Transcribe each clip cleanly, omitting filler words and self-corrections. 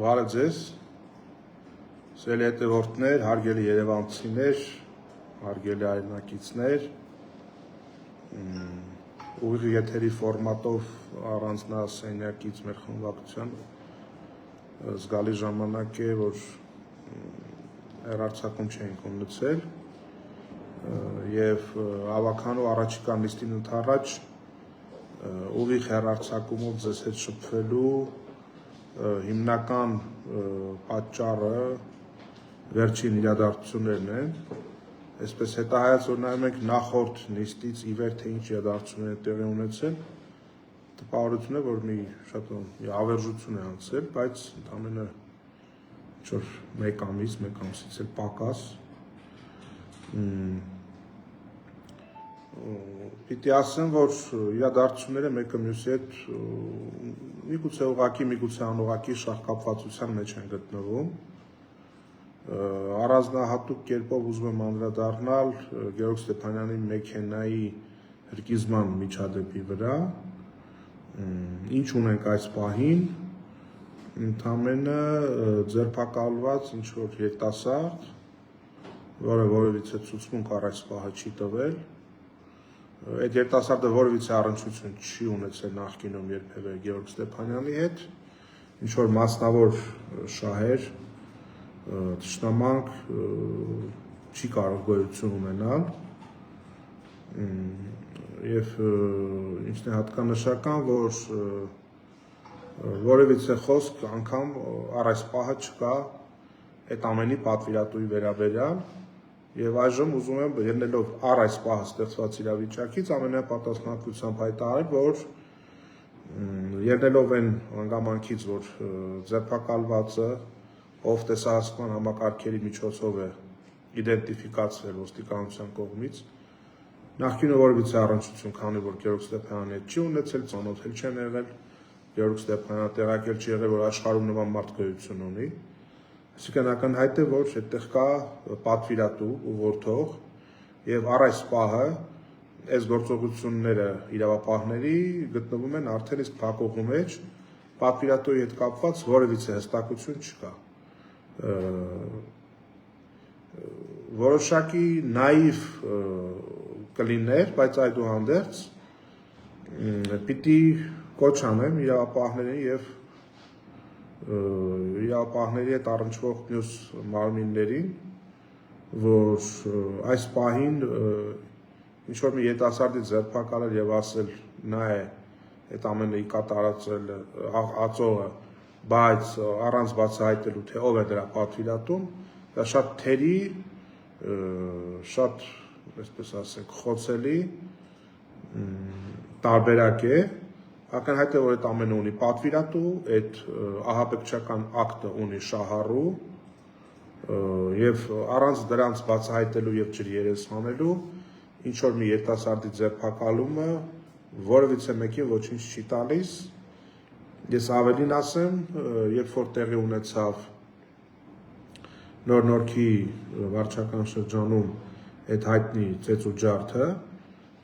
Բարև ձեզ, սիրելի հետևորդներ, հարգելի երևանցիներ, հարգելի հայրենակիցներ, ուղիղ եթերի ֆորմատով առանձնասենյակից մեր խմբակցության զգալի ժամանակ է, որ հեռարձակում չենք ունեցել եւ ավականու առաջիկա նիստին ընդառաջ ուղիղ հեռարձակումով ձեզ հետ շփվելու հիմնական պատճառը վերջին իրադարձություններն են, այսպես հետահայաց որ նայում ենք նախորդ նիստից ի վեր թե ինչ իրադարձություններ տեղի ունեցել, տպավորություն է, որ մի շատ հավերժություն է անցել, բայց ընդամենը ինչ-որ մեկ ամսից էլ պակաս պիտի ասեմ, որ իրադարձությունները մեկը մյուսի հետ միգուցե ուղղակի, միգուցե անուղղակի շահկապվածության մեջ են գտնվում։ Առանձնահատուկ կերպով ուզում եմ անդրադառնալ Գեորգ Ստեփանյանի մեքենայի հրկիզման միջադեպի վրա, ինչ ունենք այս պահին, ընդամենը ձերբակալված ինչ-որ երիտասարդ, որը որևիցե ցուցմունք առ այս պահը չի տվել, այդ երիտասարդը որևիցե առնչություն չի ունեցել նախկինում երբևէ Գեորգ Ստեփանյանի հետ, ինչ-որ մասնավոր շահեր, թշնամանք չի կարող գոյություն ունենալ եւ ինչն է հատկանշական, որ որևիցե խոսք անգամ առ այս պահը չկա այդ ամենի պատվիրատուի վերաբերյալ եւ այժմ ուզում եմ ելնելով առ այս պահը ստեղծված իրավիճակից ամենապատասխանատվությամբ հայտարարել, որ ելնելով այն հանգամանքից, որ ձերբակալվածը ով տեսահասկման համակարգերի միջոցով է իդենտիֆիկացվել ոստիկանության կողմից, նախկինում որևիցե առնչություն, քանի որ Գեորգ Ստեփանյանի հետ չի ունեցել, ծանոթել չեն եղել, Գեորգ Ստեփանյանը տեղակել չի եղել, որ աշխարհում նման մարդ գոյություն ունի, այսինքն ակնհայտ է, որ այդտեղ կա պատվիրատու ու որդող եւ առ այս պահը այս գործողությունները իրավապահների գտնվում են արդեն իսկ փակուղու մեջ, պատվիրատուի հետ կապված որևիցե հստակություն չկա։ Որոշակի նաիվ կլիներ, բայց այդուհանդերձ պիտի կոչ անեմ իրավապահներին եւ իրավապահների հետ առնչվող մյուս մարմիններին, որ այս պահին ինչ-որ մի երիտասարդի ձերբակալել եւ ասել նա է այդ ամենը կատարածել ածողը, բայց առանց բացահայտելու թե ով է դրա պատվիրատուն, դա շատ թերի, շատ, այսպես ասենք, խոցելի տարբերակ է, ակնհայտ է, որ այդ ամենը ունի պատվիրատու, այդ ահաբեկչական ակտը ունի շահառու եւ առանց դրանց բացահայտելու եւ ջրերես հանելու ինչ որ մի երիտասարդի ձերբակալումը որևիցե մեկին ոչինչ չի տալիս։ Ես ավելին ասեմ, երբ որ տեղի ունեցավ Նոր-Նորքի վարչական շրջանում այդ հայտնի ծեծու ջարդը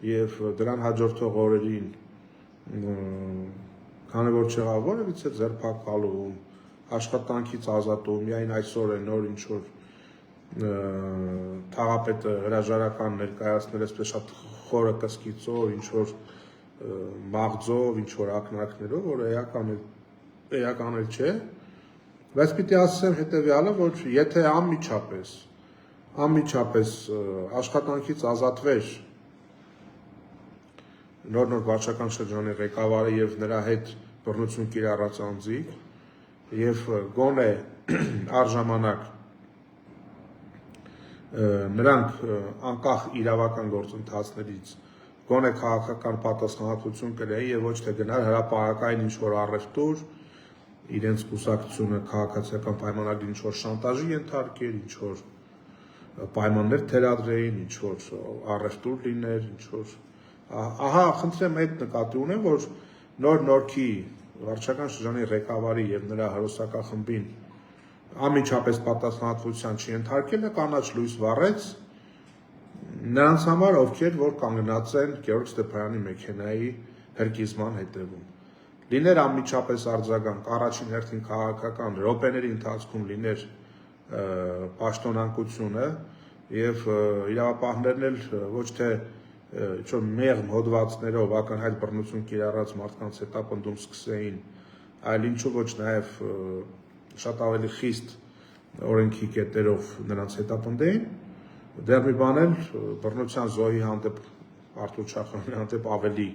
եւ դրան հաջորդող օրերին քանի որ չեղավ որևիցե ձերբակալում, աշխատանքից ազատում, միայն այսօր է նոր ինչ որ թաղապետը հրաժարական ներկայացնել այսպես շատ խորը կսկիծով, ինչ որ մաղձով, ինչ որ ակնարկներով, որ էական էլ չէ, բայց պիտի ասեմ հետեւյալը, որ եթե անմիջապես աշխատանքից ազատվեր Նոր-Նոր վարչական շրջանի ղեկավարը եւ նրա հետ բռնություն կիրառած անձիկ եւ գոնե առժամանակ նրանք անկախ իրավական գործընթացներից գոնե քաղաքական պատասխանատվություն կրեին եւ ոչ թե գնար հրապարակային ինչ որ առևտուր, իրենց կուսակցությունը քաղաքացիական պայմանագրի ինչ որ շանտաժի ենթարկեր, ինչ որ պայմաններ թելադրեին, ինչ որ առևտուր լիներ, ինչ որ ահա խնդրեմ այդ նկատի ունեմ, որ Նոր-Նորքի վարչական շրջանի ղեկավարի եւ նրա հրոսակախմբին անմիջապես պատասխանատվության չենթարկելը կանաչ լույս վառեց նրանց համար, ովքեր որ կանգնած են Գեորգ Ստեփանյանի մեքենայի հրկիզման հետևում։ լիներ անմիջապես արձագանք, առաջին հերթին քաղաքական րոպեների ընթացքում լիներ պաշտոնանկությունը եւ իրավապահներն էլ ոչ թե ինչ-որ մեղմ հոդվածներով ակնհայտ բռնություն կիրառած մարդկանց հետապնդում սկսեին, այլ ինչու ոչ նաեւ շատ ավելի խիստ օրենքի կետերով նրանց հետապնդեին, դեռ մի բան էլ բռնության զոհի հանդեպ Արթուր Չախոյանի հանդեպ ավելի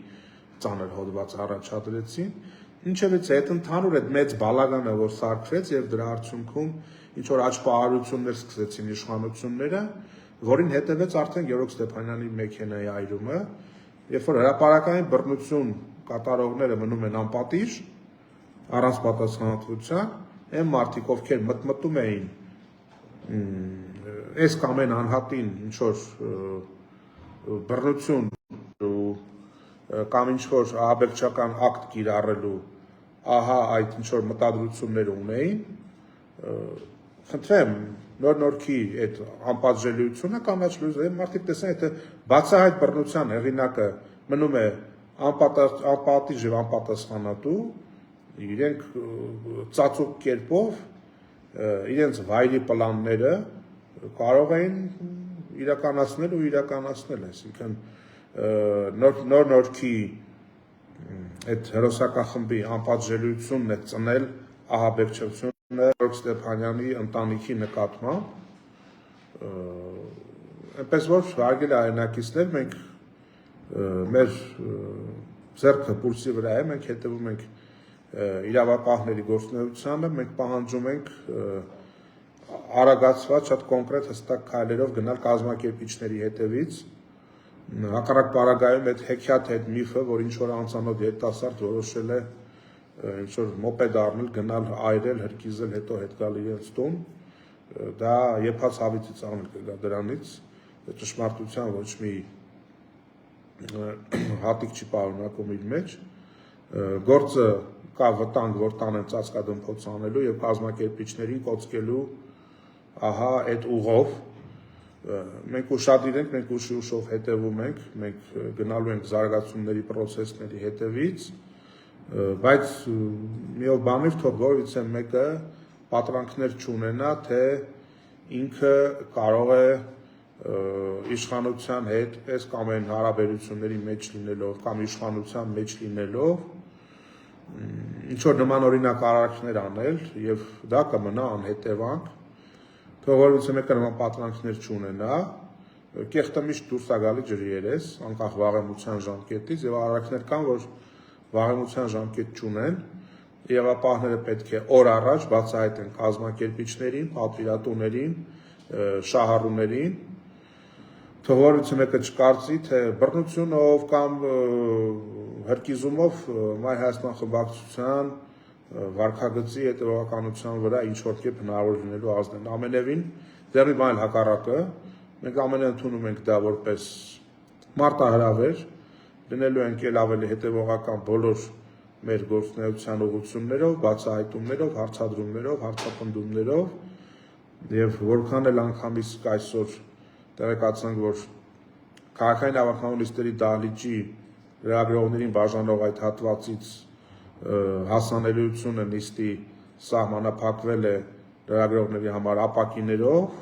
ծանր հոդված առաջադրեցին, ինչևէ այդ ընդհանուր այդ մեծ բալագանը, որ սարքվեց եւ դրա արդյունքում ինչ որ աճպահարություններ սկսեցին իշխանությունները, որին հետևեց արդեն Գևորգ Ստեփանյանի մեքենայի այրումը, երբ որ հրապարակային բռնություն կատարողները մնում են անպատիժ, առանց պատասխանատվության, այն մարդիկ, ովքեր մտմտում էին այս կամ այն անհատին ինչ որ բռնություն կամ ինչ որ ահաբեկչական ակտ կիրառելու, ահա այդ ինչ որ մտադրություններ ունեին, խնդրեմ նոր-նորքի այդ անպատժելիությունը կանաչ լույսը, մարդիկ տեսան, եթե բացահայտ բռնության հեղինակը մնում է անպատիժ եւ անպատասխանատու, իրենք ծածուկ կերպով իրենց վայրի պլանները կարող էին իրականացնել ու իրականացնել, այսինքն նոր-նորքի այդ հերոսակախմբի անպատժելիությունն է ծնել ահաբեկչությունը Գևորգ Ստեփանյանի ընտանիքի նկատմամբ, այնպես որ հարգելի հայրենակիցներ, մենք մեր ձեռքը պուլսի վրա է, մենք հետևում ենք իրավապահների գործունեությանը, մենք պահանջում ենք արագացված, շատ կոնկրետ հստակ քայլերով գնալ կազմակերպիչների հետևից, հակառակ պարագայում այդ հեքիաթ այդ միֆը, որ ինչ որ անծանոթ երիտասարդ որոշել է ինչ որ մոպեդ առնել, գնալ այրել, հրկիզել, հետո հետ գալ իրենց տուն, դա եփած հավիտի ծաղնել կգա դրանից, ճշմարտության ոչ մի հատիկ չի պարունակում իր մեջ, գործը կա վտանգ, որ տանեն ծածկադմփոց անելու եւ կազմակերպիչներին կոծկելու ահա այդ ուղով, մենք ուշադիր ենք, մենք ուշով հետևում ենք, մենք գնալու ենք զարգացումների պրոցեսների հետևից, բայց միով բանից թող որևիցե մեկը պատրանքներ չունենա, թե ինքը կարող է իշխանության հետ այս կամ այն հարաբերությունների մեջ լինելով կամ իշխանության մեջ լինելով ինչ որ նման օրինակ արարքներ անել եւ դա կմնա անհետևանք, թող որևիցե մեկը նման պատրանքներ չունենա, կեղտը միշտ դուրս է գալի ջրի երես, անկախ վաղեմության ժամկետից եւ արարքներ կան, որ վաղեմության ժամկետ չունեն, իրավապահները պետք է օր առաջ բացահայտեն կազմակերպիչներին, պատվիրատուներին, շահառուներին, թող որևիցե մեկը չկարծի, թե բռնությունով կամ հրկիզումով Մայր Հայաստան խմբակցության վարքագծի հետևողականության վրա ինչ-որ կերպ հնարավոր լինելու ազդեն։ Ամենևին դեռ մի բան հակառակը, մենք ամենը ընդունում ենք դա որպես մարտահրավեր, դնելու ենք էլ ավելի հետևողական բոլոր մեր գործունեության ուղղություններով, բացահայտումներով, հարցադրումներով, հարցապնդումներով եւ որքան էլ անգամից այսօր տեղեկացանք, որ քաղաքային ավականու լիստերի դահլիճի լրագրողներին բաժանող այդ հատվածից հասանելիությունը նիստի սահմանափակվել է լրագրողների համար ապակիներով,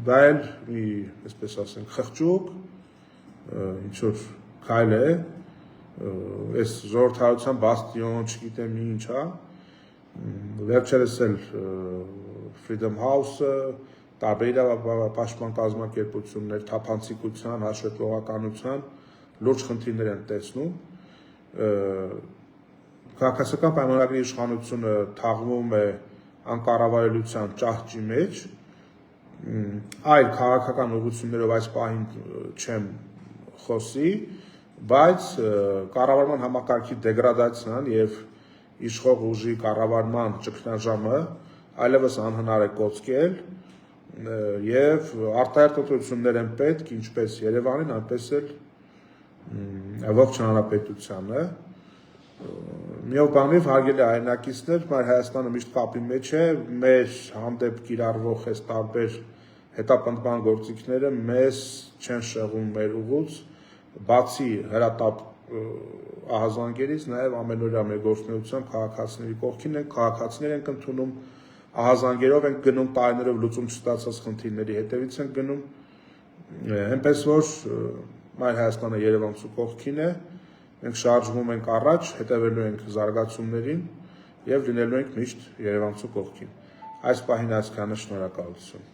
դա էլ մի, այսպես ասենք, խղճուկ, ինչ-որ քայլ է, այս ժողովրդարության բաստիոն, չգիտեմ ինչա, վերջերս էլ Freedom House-ը, տարբեր իրավապաշտպան կազմակերպություններ, թափանցիկության, հաշվետվողականության լուրջ խնդիրներ են տեսնում, քաղաքացիական պայմանագրի իշխանությունը թաղվում է անկառավարելիության ճահճի մեջ, այլ քաղաքական ուղղություններով այս պահին չեմ խոսի, բայց կառավարման համակարգի դեգրադացիան եւ իշխող ուժի կառավարման ճգնաժամը այլևս անհնար է կոծկել եւ արտահերթ ընտրություններ են պետք ինչպես Երևանին, այնպես էլ ողջ հանրապետությանը։ Միով բանիվ հարգելի հայրենակիցներ, Մայր Հայաստանը միշտ կապի մեջ է, մեր հանդեպ կիրառվող այս տարբեր հետապնդման գործիքները մեզ չեն շեղում մեր ուղուց, բացի հրատապ ահազանգերից նաև ամենօրյա մեր գործունեությամբ քաղաքացիների կողքին են, քաղաքացիներ ենք ընդունում, ահազանգերով ենք գնում, տարիներով լուծում չստացած խնդիրների հետևից ենք գնում, այնպես որ Մայր Հայաստանը Երևանցու կողքին է, մենք շարժվում ենք առաջ, հետևելու ենք զարգացումներին եւ լինելու ենք միշտ Երևանցու կողքին։ Այս պահին այսքանը, շնորհակալություն։